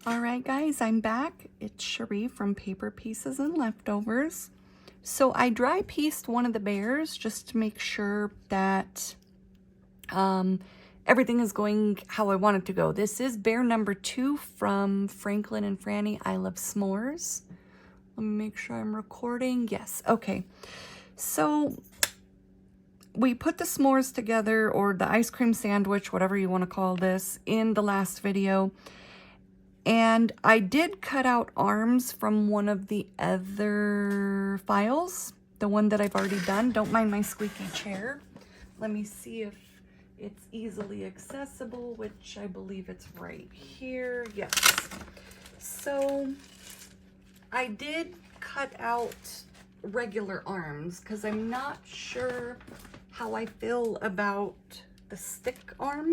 All right, guys, I'm back. It's Cherie from Paper Pieces and Leftovers. So I dry pieced one of the bears just to make sure that everything is going how I want it to go. This is bear number 2 from Franklin and Frannie I Love S'mores. Let me make sure I'm recording. Yes, okay. So we put the s'mores together, or the ice cream sandwich, whatever you want to call this, in the last video. And I did cut out arms from one of the other files, the one that I've already done. Don't mind my squeaky chair. Let me see if it's easily accessible, which I believe it's right here. Yes. So I did cut out regular arms because I'm not sure how I feel about the stick arm.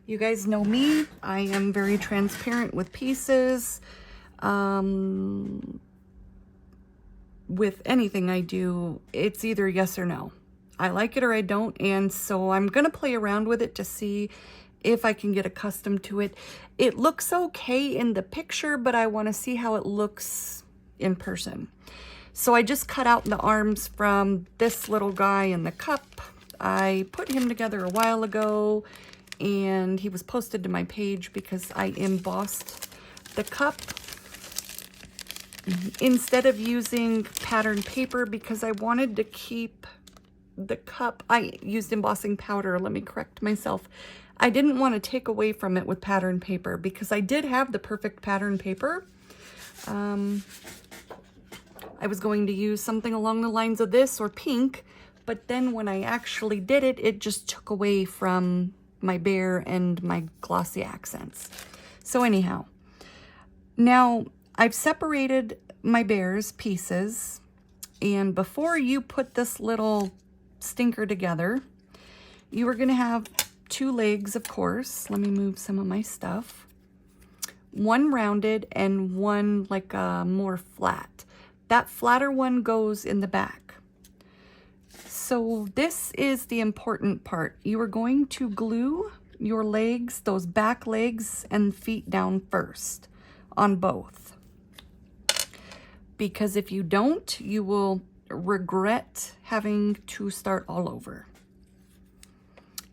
You guys know me, I am very transparent with pieces. With anything I do, it's either yes or no. I like it or I don't, and so I'm gonna play around with it to see if I can get accustomed to it. It looks okay in the picture, but I wanna see how it looks in person. So I just cut out the arms from this little guy in the cup. I put him together a while ago, and he was posted to my page because I embossed the cup instead of using patterned paper because I wanted to keep the cup. I used embossing powder. Let me correct myself. I didn't want to take away from it with patterned paper because I did have the perfect patterned paper. I was going to use something along the lines of this or pink, but then when I actually did it, it just took away from my bear and my glossy accents. So anyhow, now I've separated my bear's pieces, and before you put this little stinker together, you are going to have 2 legs, of course. Let me move some of my stuff. One rounded and one like more flat. That flatter one goes in the back. So this is the important part. You are going to glue your legs, those back legs and feet down first on both. Because if you don't, you will regret having to start all over.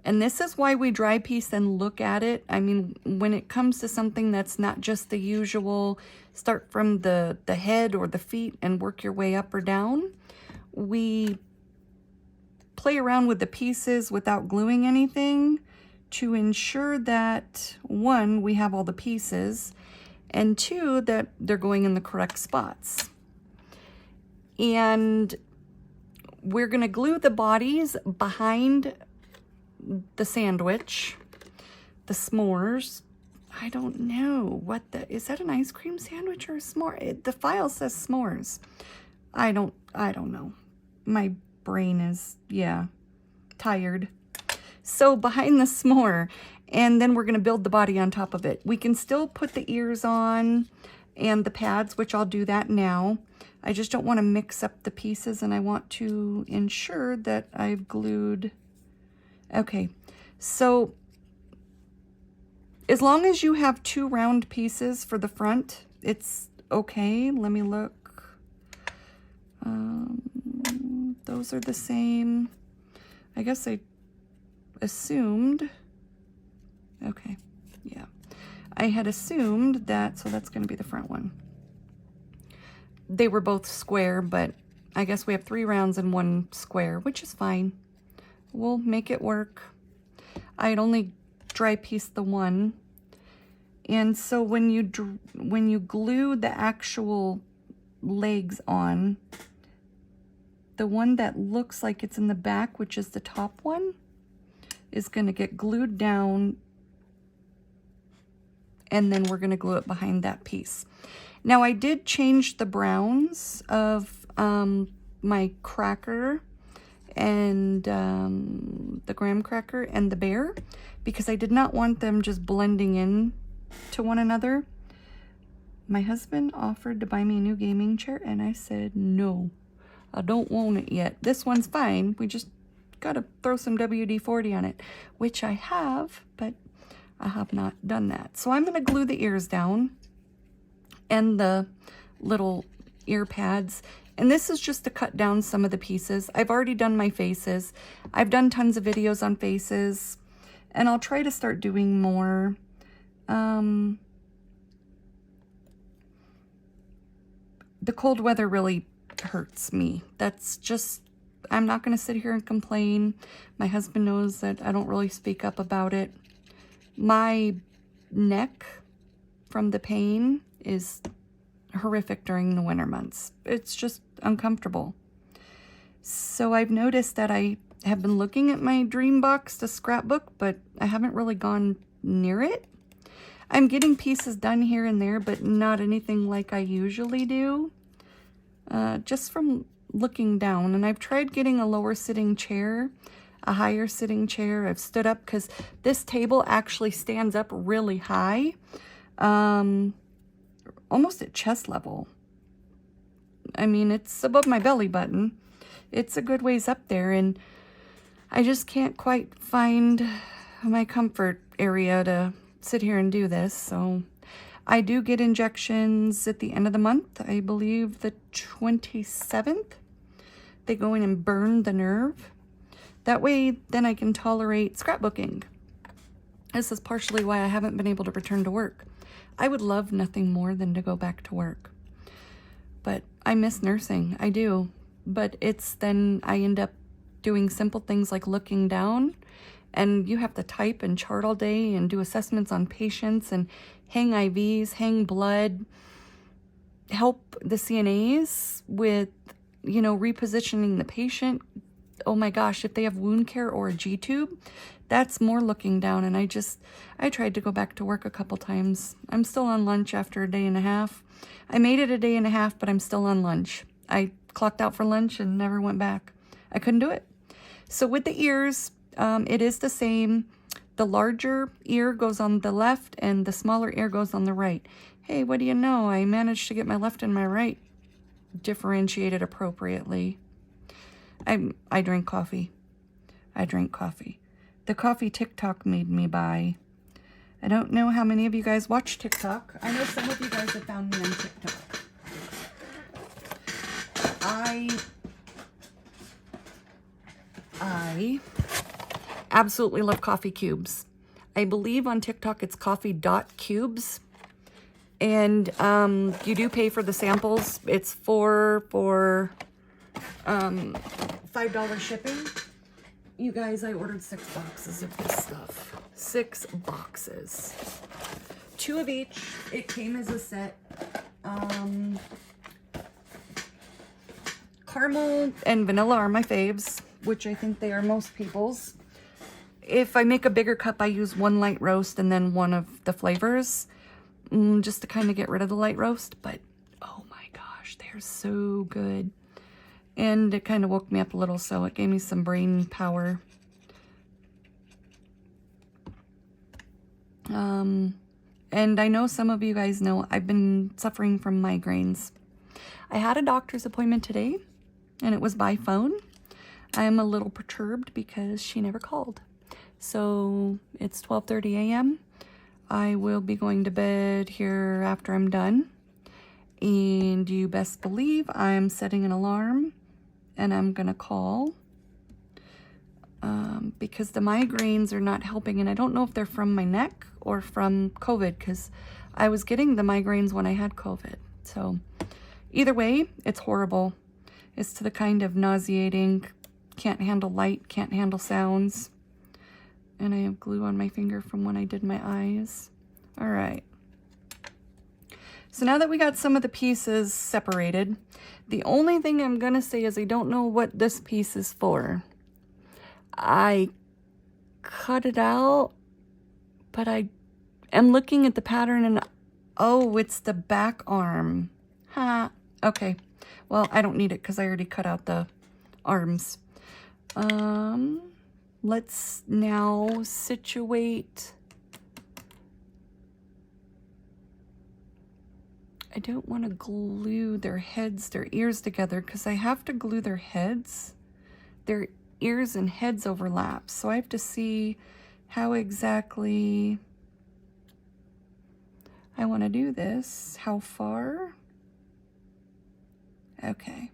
And this is why we dry piece and look at it. I mean, when it comes to something that's not just the usual, start from the head or the feet and work your way up or down, we play around with the pieces without gluing anything to ensure that, 1, we have all the pieces, and 2, that they're going in the correct spots. And we're going to glue the bodies behind the sandwich, the s'mores. I don't know what is that, an ice cream sandwich or a s'more? The file says s'mores. I don't know. My brain is, tired. So behind the s'more, and then we're going to build the body on top of it. We can still put the ears on and the pads, which I'll do that now. I just don't want to mix up the pieces, and I want to ensure that I've glued. Okay, so as long as you have 2 round pieces for the front, it's okay. Let me look. Those are the same. I guess I assumed. Okay, yeah. I had assumed that, so that's going to be the front one. They were both square, but I guess we have 3 rounds and 1 square, which is fine. We'll make it work. I had only dry pieced the one. And so when you glue the actual legs on, the one that looks like it's in the back, which is the top one, is going to get glued down, and then we're going to glue it behind that piece. Now I did change the browns of my cracker and the graham cracker and the bear, because I did not want them just blending in to one another. My husband offered to buy me a new gaming chair, and I said no. I don't want it yet. This one's fine. We just got to throw some WD-40 on it, which I have, but I have not done that. So I'm going to glue the ears down and the little ear pads. And this is just to cut down some of the pieces. I've already done my faces. I've done tons of videos on faces, and I'll try to start doing more. The cold weather really hurts me. That's just, I'm not going to sit here and complain. My husband knows that I don't really speak up about it. My neck from the pain is horrific during the winter months. It's just uncomfortable. So I've noticed that I have been looking at my dream box to scrapbook, but I haven't really gone near it. I'm getting pieces done here and there, but not anything like I usually do. Just from looking down. And I've tried getting a lower sitting chair, a higher sitting chair. I've stood up because this table actually stands up really high. Almost at chest level. I mean, it's above my belly button. It's a good ways up there, and I just can't quite find my comfort area to sit here and do this. So I do get injections at the end of the month. I believe the 27th. They go in and burn the nerve. That way, then I can tolerate scrapbooking. This is partially why I haven't been able to return to work. I would love nothing more than to go back to work. But I miss nursing. I do. But it's then I end up doing simple things like looking down, and you have to type and chart all day and do assessments on patients and hang IVs, hang blood, help the CNAs with, you know, repositioning the patient. Oh my gosh, if they have wound care or a G-tube, that's more looking down. And I tried to go back to work a couple times. I'm still on lunch after a day and a half. I made it a day and a half, but I'm still on lunch. I clocked out for lunch and never went back. I couldn't do it. So with the ears, it is the same. The larger ear goes on the left and the smaller ear goes on the right. Hey, what do you know? I managed to get my left and my right differentiated appropriately. I drink coffee. I drink coffee. The coffee TikTok made me buy. I don't know how many of you guys watch TikTok. I know some of you guys have found me on TikTok. I absolutely love coffee cubes. I believe on TikTok it's coffee.cubes. And you do pay for the samples. It's for $5 shipping. You guys, I ordered 6 boxes of this stuff. 6 boxes. 2 of each. It came as a set. Caramel and vanilla are my faves, which I think they are most people's. If I make a bigger cup, I use 1 light roast and then 1 of the flavors, just to kind of get rid of the light roast. But oh my gosh, they're so good. And it kind of woke me up a little, so it gave me some brain power. And I know some of you guys know I've been suffering from migraines. I had a doctor's appointment today, and it was by phone. I am a little perturbed because she never called. So it's 12:30 a.m. I will be going to bed here after I'm done. And you best believe I'm setting an alarm and I'm going to call because the migraines are not helping. And I don't know if they're from my neck or from COVID, because I was getting the migraines when I had COVID. So either way, it's horrible. It's to the kind of nauseating, can't handle light, can't handle sounds. And I have glue on my finger from when I did my eyes. All right. So now that we got some of the pieces separated, the only thing I'm going to say is I don't know what this piece is for. I cut it out, but I am looking at the pattern and, oh, it's the back arm. Ha. Okay. Well, I don't need it because I already cut out the arms. Let's now situate. I don't want to glue their heads, their ears together, because I have to glue their heads. Their ears and heads overlap. So I have to see how exactly I want to do this. How far? Okay.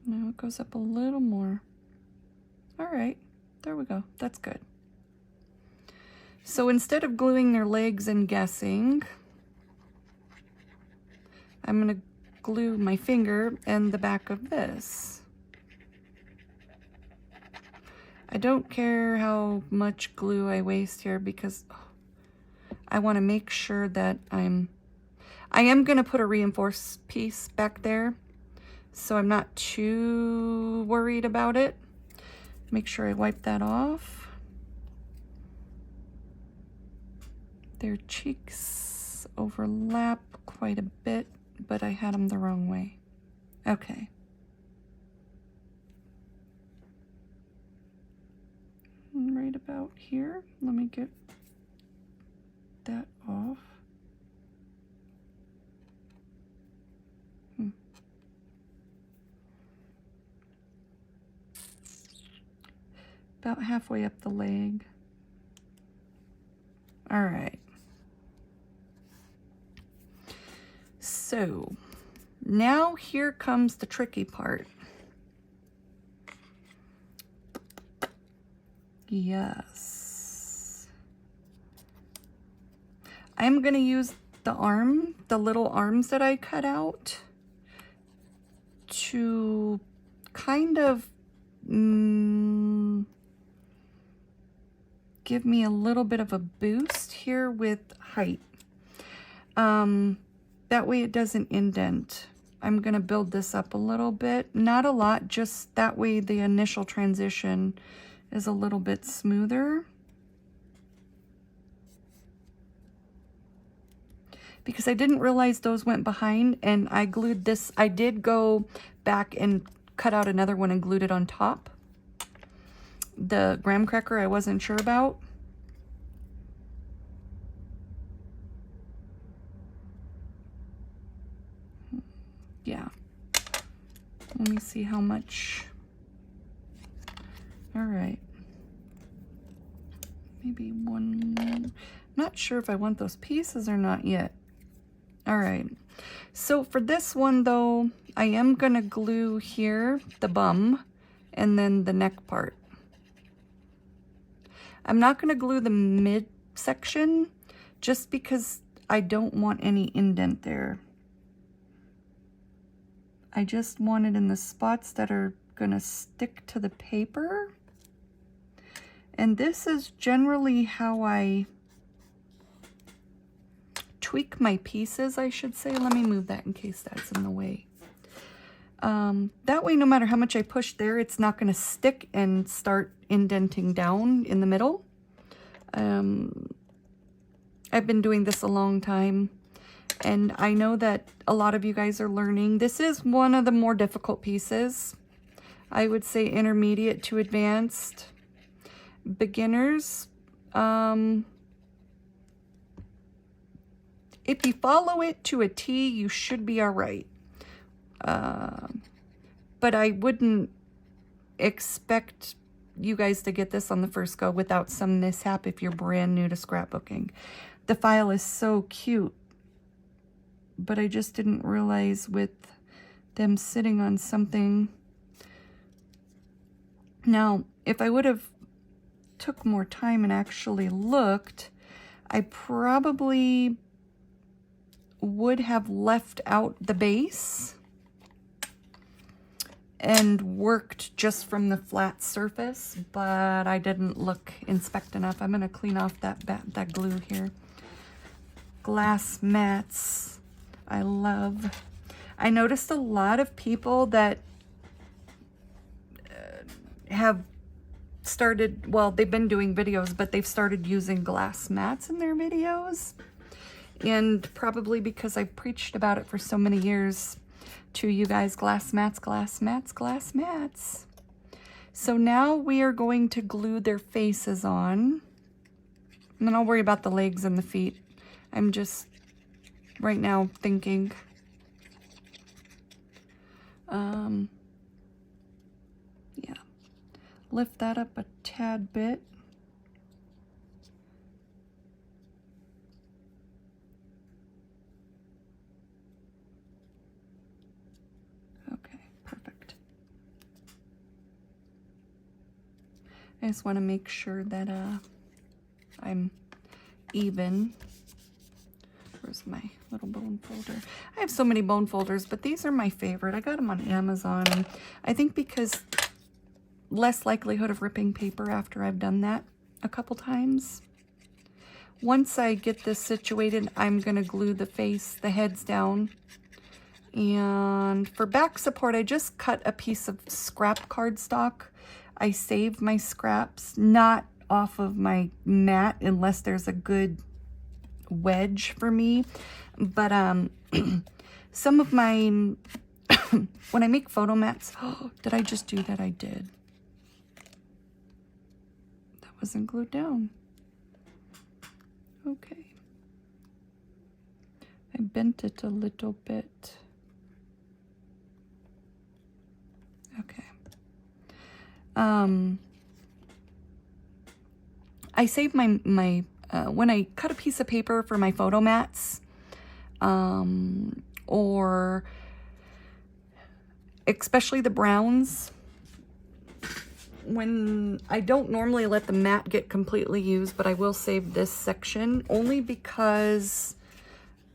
Now it goes up a little more. All right, there we go. That's good. So instead of gluing their legs and guessing, I'm going to glue my finger and the back of this. I don't care how much glue I waste here because I want to make sure that I am going to put a reinforced piece back there, so I'm not too worried about it. Make sure I wipe that off. Their cheeks overlap quite a bit, but I had them the wrong way. Okay. Right about here. Let me get that off. About halfway up the leg. All right. So now here comes the tricky part. Yes. I'm going to use the little arms that I cut out to kind of give me a little bit of a boost here with height. That way it doesn't indent. I'm going to build this up a little bit, not a lot, just that way the initial transition is a little bit smoother. Because I didn't realize those went behind, and I glued this. I did go back and cut out another one and glued it on top. The graham cracker I wasn't sure about. Yeah. Let me see how much. All right. Maybe one. I'm not sure if I want those pieces or not yet. All right. So for this one though, I am going to glue here the bum and then the neck part. I'm not going to glue the mid section just because I don't want any indent there. I just want it in the spots that are going to stick to the paper. And this is generally how I tweak my pieces, I should say. Let me move that in case that's in the way. That way, no matter how much I push there, it's not going to stick and start indenting down in the middle. I've been doing this a long time, and I know that a lot of you guys are learning. This is one of the more difficult pieces. I would say intermediate to advanced. Beginners, if you follow it to a T, you should be all right. But I wouldn't expect you guys to get this on the first go without some mishap if you're brand new to scrapbooking. The file is so cute, but I just didn't realize with them sitting on something. Now, if I would have took more time and actually looked, I probably would have left out the base and worked just from the flat surface, but I didn't inspect enough. I'm going to clean off that glue here. Glass mats, I love. I noticed a lot of people that have started, well, they've been doing videos, but they've started using glass mats in their videos. And probably because I've preached about it for so many years to you guys, glass mats, glass mats, glass mats. So now we are going to glue their faces on. And then I'll worry about the legs and the feet. I'm just right now thinking. Yeah. Lift that up a tad bit. I just want to make sure that I'm even. Where's my little bone folder? I have so many bone folders, but these are my favorite. I got them on Amazon, and I think because less likelihood of ripping paper after I've done that a couple times. Once I get this situated, I'm going to glue the face, the heads down. And for back support, I just cut a piece of scrap cardstock. I save my scraps, not off of my mat unless there's a good wedge for me. But some of my, when I make photo mats, oh, did I just do that? I did. That wasn't glued down. Okay. I bent it a little bit. Okay. I save my when I cut a piece of paper for my photo mats, or especially the browns, when I don't normally let the mat get completely used, but I will save this section only because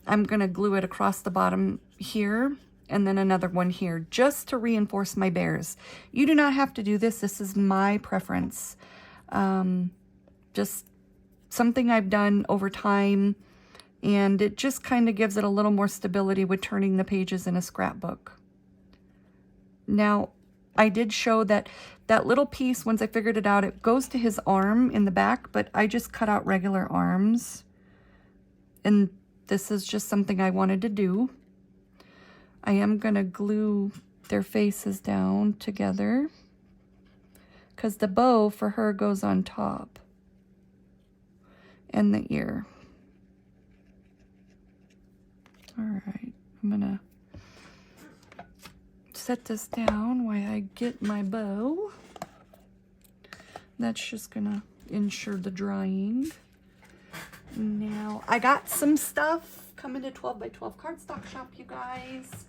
I'm gonna glue it across the bottom here and then another one here just to reinforce my bears. You do not have to do this. This is my preference. Just something I've done over time, and it just kind of gives it a little more stability with turning the pages in a scrapbook. Now, I did show that that little piece, once I figured it out, it goes to his arm in the back, but I just cut out regular arms. And this is just something I wanted to do. I am going to glue their faces down together because the bow for her goes on top. And the ear. All right, I'm gonna set this down while I get my bow. That's just gonna ensure the drying. Now, I got some stuff coming to 12 by 12 cardstock shop, you guys.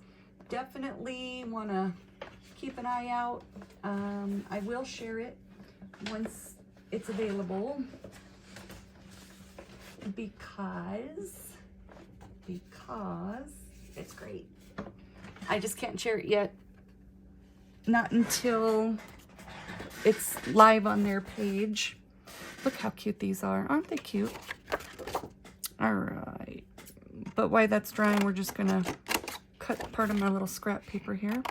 Definitely wanna keep an eye out. I will share it once it's available. Because it's great. I just can't share it yet. Not until it's live on their page. Look how cute these are. Aren't they cute? All right. But while that's drying, we're just gonna cut part of my little scrap paper here.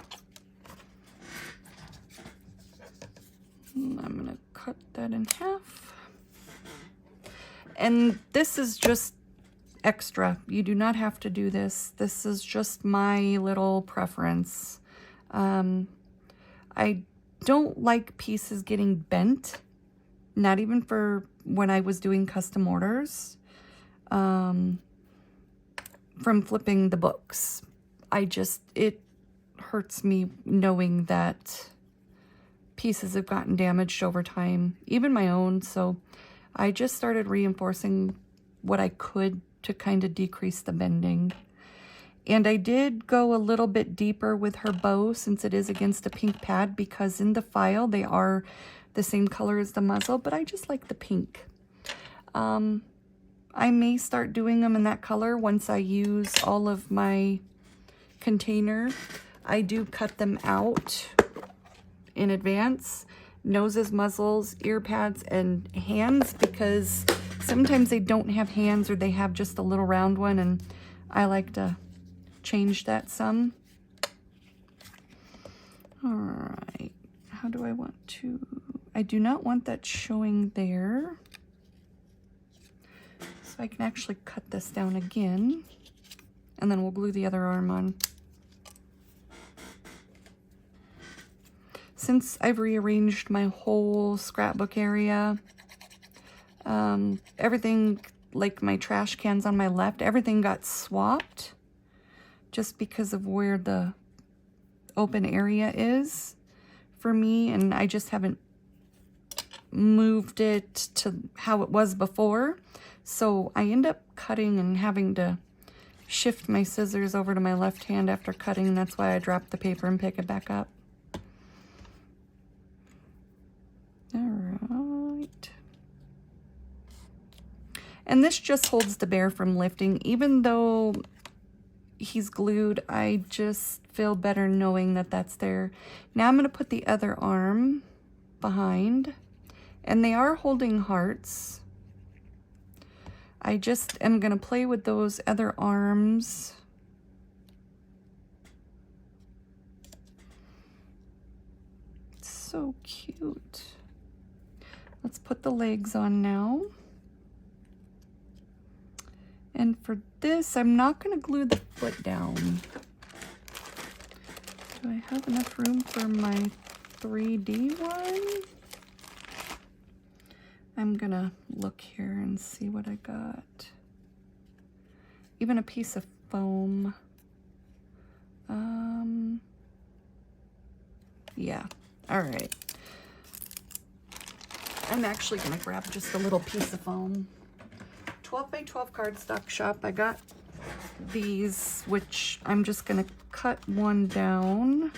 And I'm gonna cut that in half. And this is just extra. You do not have to do this. This is just my little preference. I don't like pieces getting bent, not even for when I was doing custom orders, from flipping the books. It hurts me knowing that pieces have gotten damaged over time, even my own. So I just started reinforcing what I could to kind of decrease the bending. And I did go a little bit deeper with her bow since it is against a pink pad, because in the file they are the same color as the muzzle, but I just like the pink. I may start doing them in that color once I use all of my container. I do cut them out in advance. Noses, muzzles, ear pads, and hands, because sometimes they don't have hands or they have just a little round one, and I like to change that some. All right, how do I want to? I do not want that showing there. So I can actually cut this down again, and then we'll glue the other arm on. Since I've rearranged my whole scrapbook area, everything, like my trash cans on my left, everything got swapped just because of where the open area is for me, and I just haven't moved it to how it was before. So I end up cutting and having to shift my scissors over to my left hand after cutting, and that's why I drop the paper and pick it back up. All And this just holds the bear from lifting. Even though he's glued, I just feel better knowing that that's there. Now I'm going to put the other arm behind, and they are holding hearts. I just am going to play with those other arms. So cute. Let's put the legs on now. And for this, I'm not going to glue the foot down. Do I have enough room for my 3D one? I'm going to look here and see what I got. Even a piece of foam. Yeah. All right. I'm actually going to grab just a little piece of foam. 12 by 12 cardstock shop. I got these, which I'm just going to cut one down.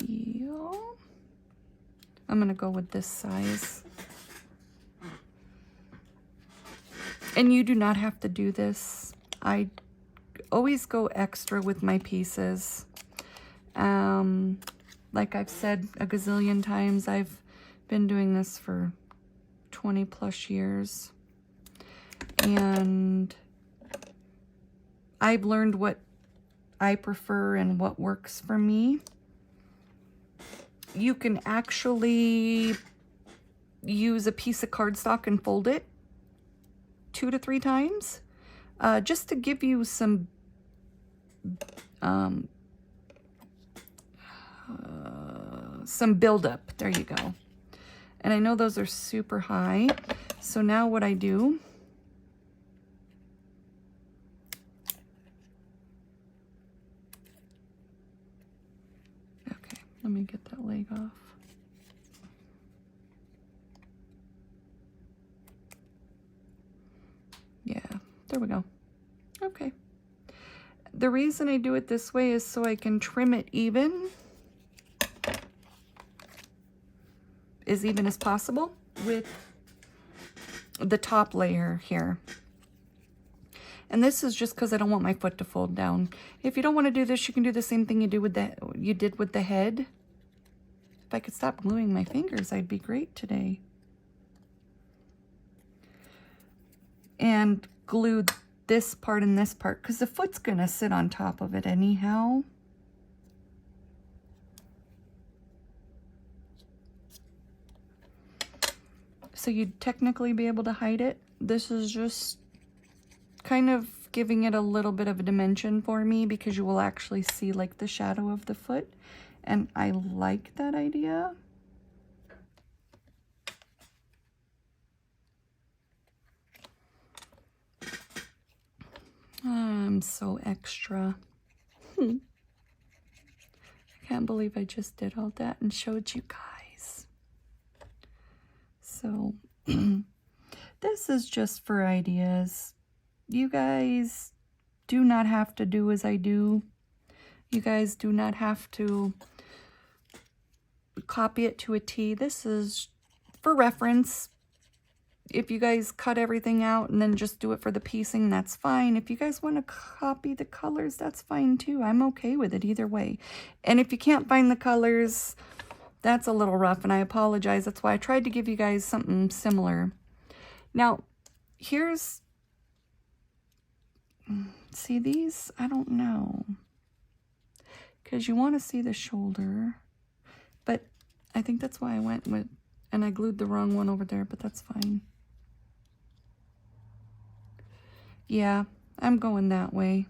Yeah. I'm going to go with this size. And you do not have to do this. I always go extra with my pieces. Like I've said a gazillion times, I've been doing this for 20 plus years. And I've learned what I prefer and what works for me. You can actually use a piece of cardstock and fold it 2 to 3 times, just to give you some buildup. There you go. And I know those are super high. So now what I do, okay, let me get that leg off. Yeah, there we go. Okay. The reason I do it this way is so I can trim it as even as possible with the top layer here. And this is just because I don't want my foot to fold down. If you don't want to do this, you can do the same thing you did with the head. If I could stop gluing my fingers, I'd be great today. And glue this part and this part, because the foot's gonna sit on top of it anyhow. So you'd technically be able to hide it. This is just kind of giving it a little bit of a dimension for me, because you will actually see like the shadow of the foot, and I like that idea. I'm so extra. I can't believe I just did all that and showed you guys. So this is just for ideas. You guys do not have to do as I do. You guys do not have to copy it to a T. This is for reference. If you guys cut everything out and then just do it for the piecing, that's fine. If you guys want to copy the colors, that's fine too. I'm okay with it either way. And if you can't find the colors, that's a little rough, and I apologize. That's why I tried to give you guys something similar. Now, here's, see these? I don't know. Because you want to see the shoulder, but I think that's why I went with, and I glued the wrong one over there, but that's fine. Yeah, I'm going that way.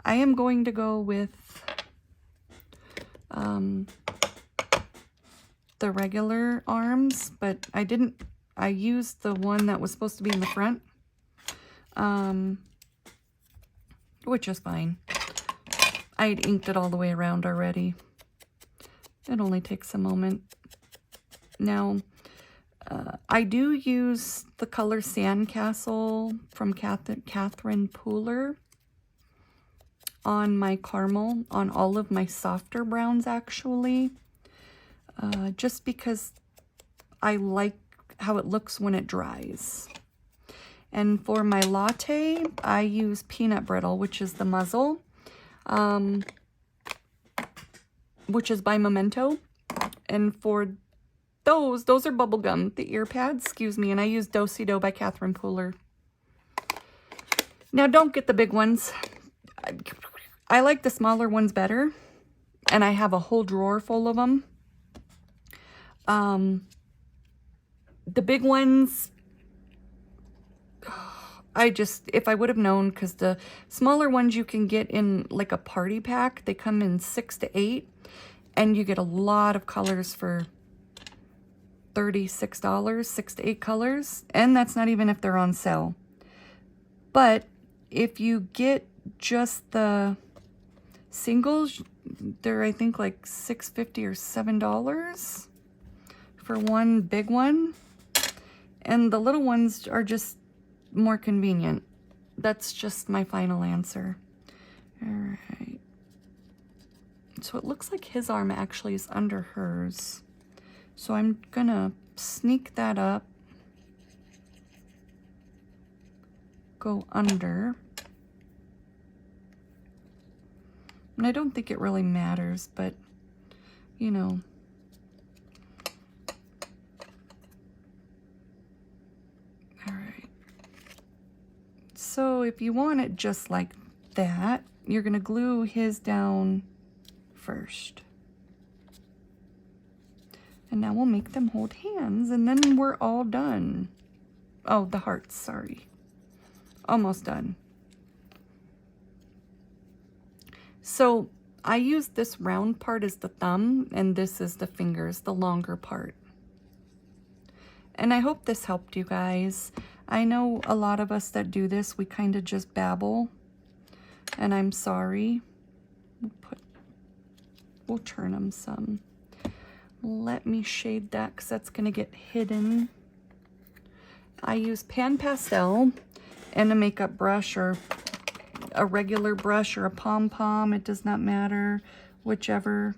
I am going to go with the regular arms, but I used the one that was supposed to be in the front, which is fine. I'd inked it all the way around already. It only takes a moment. Now, I do use the color Sandcastle from Catherine Pooler on my caramel, on all of my softer browns actually, just because I like how it looks when it dries. And for my latte, I use Peanut Brittle, which is the muzzle, which is by Memento. And for those are bubblegum, the ear pads, excuse me, and I use Do-Si-Do by Catherine Pooler. Now, don't get the big ones. I like the smaller ones better, and I have a whole drawer full of them. The big ones, if I would have known, because the smaller ones you can get in like a party pack. They come in 6 to 8, and you get a lot of colors for $36, 6 to 8 colors, and that's not even if they're on sale. But if you get just the singles, they're I think like $6.50 or $7 for one big one, and the little ones are just more convenient. That's just my final answer. All right, so it looks like his arm actually is under hers, so I'm gonna sneak that up, go under. And I don't think it really matters, but, you know. All right. So if you want it just like that, you're going to glue his down first. And now we'll make them hold hands, and then we're all done. Oh, the hearts, sorry. Almost done. So I use this round part as the thumb, and this is the fingers, the longer part. And I hope this helped you guys. I know a lot of us that do this, we kind of just babble, and I'm sorry. We'll turn them some. Let me shade that because that's going to get hidden. I use Pan Pastel and a makeup brush, or a regular brush, or a pom-pom, it does not matter, whichever.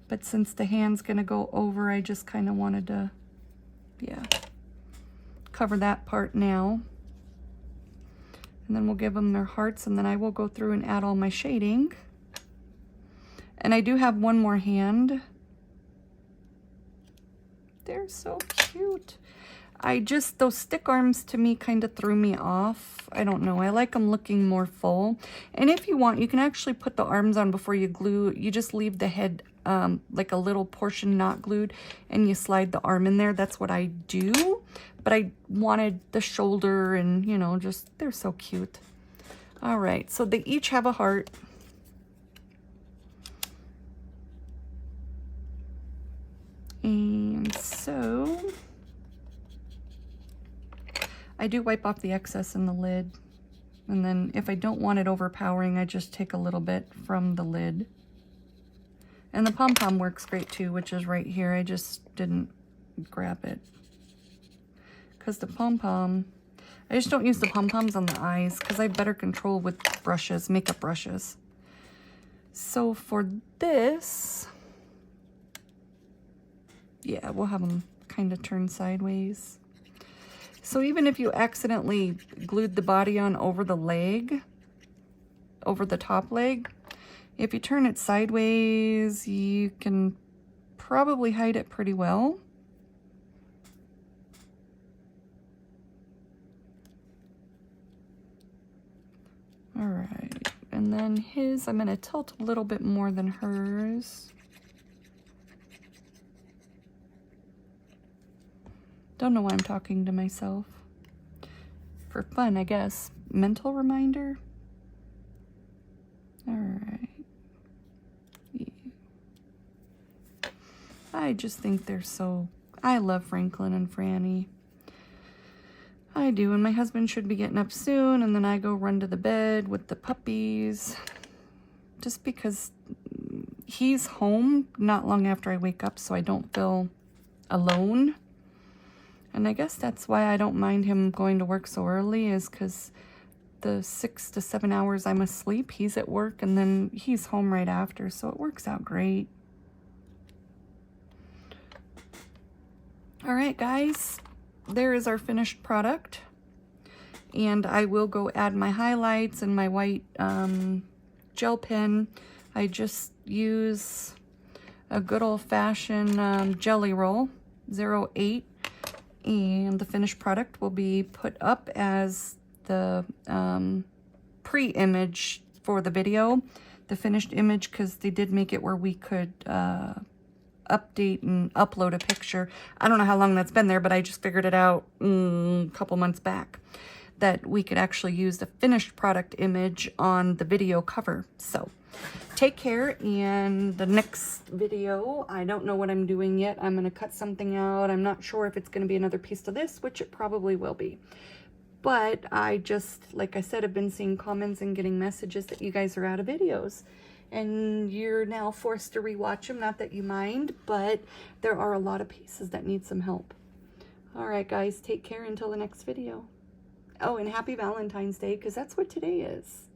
But since the hand's gonna go over, I just kind of wanted to, yeah, cover that part now. And then we'll give them their hearts, and then I will go through and add all my shading. And I do have one more hand. They're so cute. Those stick arms to me kind of threw me off. I don't know. I like them looking more full. And if you want, you can actually put the arms on before you glue. You just leave the head like a little portion not glued, and you slide the arm in there. That's what I do. But I wanted the shoulder, and, you know, just, they're so cute. All right. So they each have a heart. And so I do wipe off the excess in the lid, and then if I don't want it overpowering, I just take a little bit from the lid. And the pom-pom works great too, which is right here. I just didn't grab it because the pom-pom, I just don't use the pom-poms on the eyes because I have better control with brushes, makeup brushes. So for this, yeah, we'll have them kind of turn sideways. So even if you accidentally glued the body on over the leg, over the top leg, if you turn it sideways, you can probably hide it pretty well. All right, and then his, I'm gonna tilt a little bit more than hers. Don't know why I'm talking to myself. For fun, I guess. Mental reminder. All right. Yeah. I just think they're so, I love Franklin and Frannie. I do, and my husband should be getting up soon, and then I go run to the bed with the puppies. Just because he's home not long after I wake up, so I don't feel alone. And I guess that's why I don't mind him going to work so early, is because the 6 to 7 hours I'm asleep, he's at work, and then he's home right after, so it works out great. All right, guys, there is our finished product. And I will go add my highlights and my white gel pen. I just use a good old-fashioned jelly roll, 08, and the finished product will be put up as the pre-image for the video, the finished image, because they did make it where we could update and upload a picture. I don't know how long that's been there, but I just figured it out a couple months back, that we could actually use the finished product image on the video cover. So take care, and the next video, I don't know what I'm doing yet. I'm going to cut something out. I'm not sure if it's going to be another piece of this, which it probably will be. But I just, like I said, have been seeing comments and getting messages that you guys are out of videos. And you're now forced to rewatch them. Not that you mind, but there are a lot of pieces that need some help. All right, guys, take care until the next video. Oh, and happy Valentine's Day, because that's what today is.